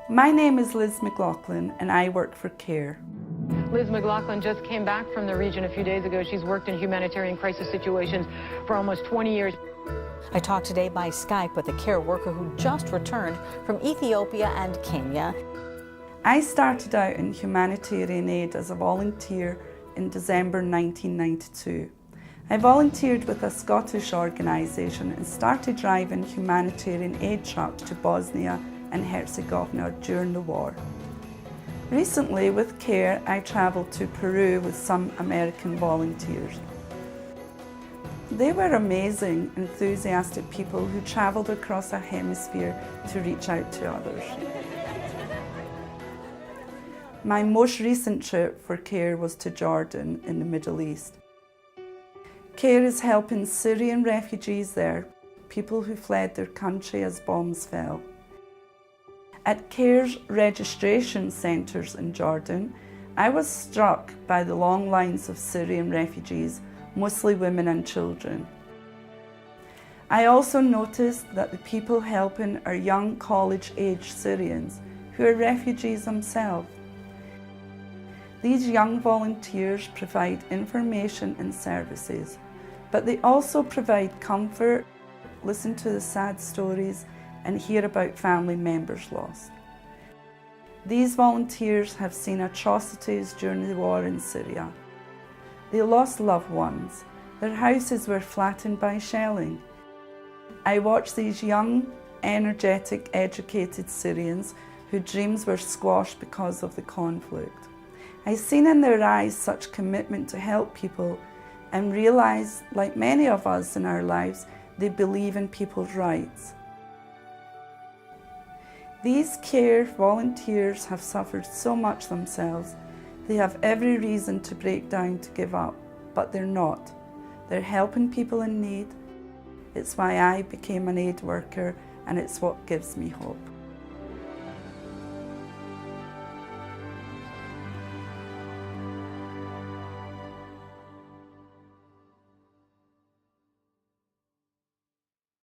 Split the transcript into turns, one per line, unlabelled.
My name is Liz McLaughlin and I work for CARE.
Liz McLaughlin just came back from the region a few days ago. She's worked in humanitarian crisis situations for almost 20 years.
I talked today by Skype with a CARE worker who just returned from Ethiopia and Kenya.
I started out in humanitarian aid as a volunteer in December 1992. I volunteered with a Scottish organisation and started driving humanitarian aid trucks to Bosnia and Herzegovina during the war. Recently, with CARE, I travelled to Peru with some American volunteers. They were amazing, enthusiastic people who travelled across a hemisphere to reach out to others. My most recent trip for CARE was to Jordan in the Middle East. CARE is helping Syrian refugees there, people who fled their country as bombs fell. At CARE's registration centres in Jordan, I was struck by the long lines of Syrian refugees, mostly women and children. I also noticed that the people helping are young college-aged Syrians who are refugees themselves. These young volunteers provide information and services, but they also provide comfort, listen to the sad stories, and hear about family members lost. These volunteers have seen atrocities during the war in Syria. They lost loved ones. Their houses were flattened by shelling. I watched these young, energetic, educated Syrians whose dreams were squashed because of the conflict. I seen in their eyes such commitment to help people and realised, like many of us in our lives, they believe in people's rights. These CARE volunteers have suffered so much themselves. They have every reason to break down, to give up, but they're not. They're helping people in need. It's why I became an aid worker, and it's what gives me hope.